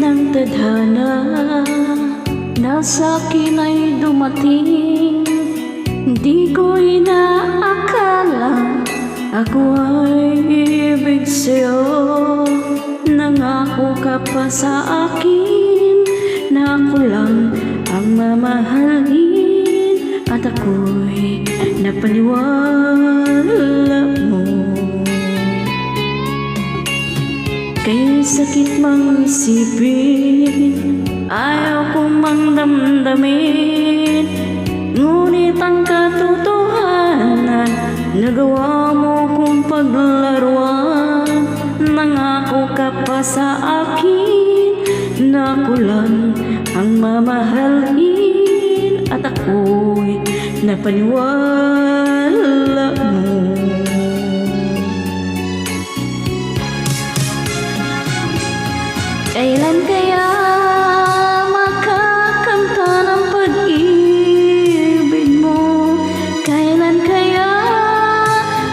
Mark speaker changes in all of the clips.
Speaker 1: ng tadhana na sa'kin ay dumating. Di ko inaakala ako ay ibig sa'yo. Nangako ka pa sa akin na ako lang ang mamahalin, at ako'y napaniwala mo. Kay sakit mang isipin, ayaw ko mang damdamin, ngunit ang katotohanan, nagawa mo kong paglaruan. Nangako ka pa sa akin na ako lang ang mamahalin, at ako'y napaniwala mo. Kailan kaya makakanta ng pag-ibig mo? Kailan kaya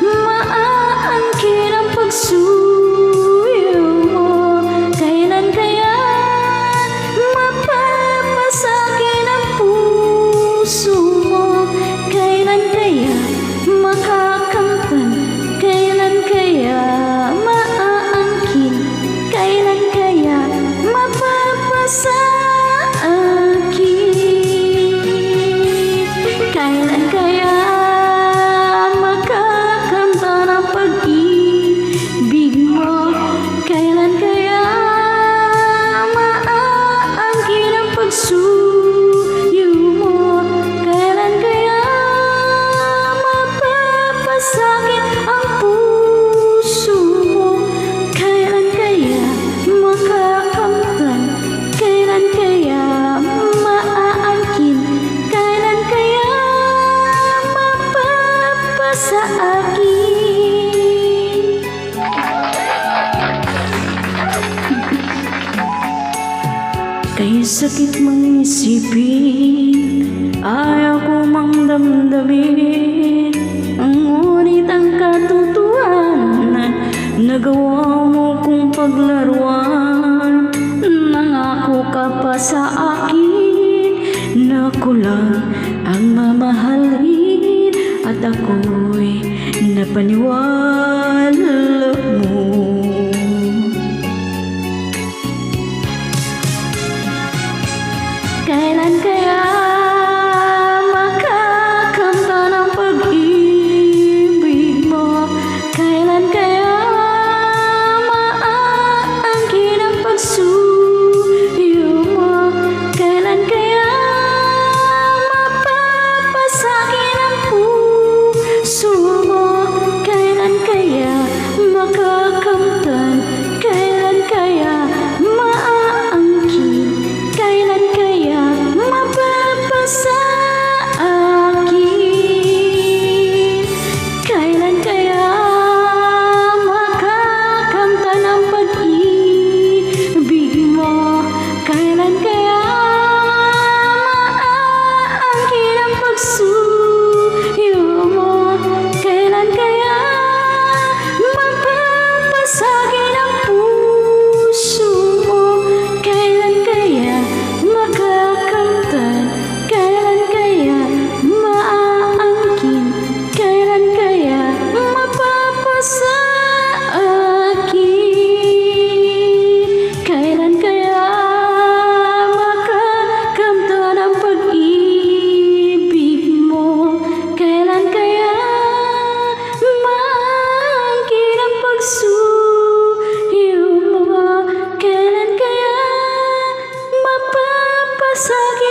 Speaker 1: maaangkin ang pagsuyo mo? Kailan kaya mapapasakit ang puso mo? Kailan kaya makakamtan? Kailan kaya maaangkin? Kailan kaya mapapasa akin? Kailan kaya makakanta ng pag-ibig mo? Kailan kaya maaangkin ang pagsuyo mo? Kailan kaya mapapasakit ang puso mo? Kailan kaya makakamtan? Kailan kaya maaangkin? Kailan kaya mapapasa akin? Kay sakit mang isipin, ayaw ko mang damdamin, ngunit ang katotohanan, nagawa mo kong paglaruan. Nangako ka pa sa akin na ako lang ang mamahalin, at ako'y napaniwala mo. Kailan kaya makakanta ng pag-ibig mo? Kailan kaya maaangkin ang pagsuyo mo? Kailan kaya mapapasakit ang puso mo? Kailan kaya makakamtan? Kailan kaya maaangkin? Kailan kaya mapapasa akin? Kailan kaya makakamtan ang pag-ibig mo? Kailan kaya maaangkin ang pagsuyo mo? Kailan kaya mapapasakit ang puso mo? Kailan kaya makakamtan? Kailan kaya maaangkin? Kailan kaya mapapasa akin? Kailan kaya makakamtan ang pag-ibig mo? Kailan kaya maaangkin ang pagsuyo mo? Kailan kaya mapapasakit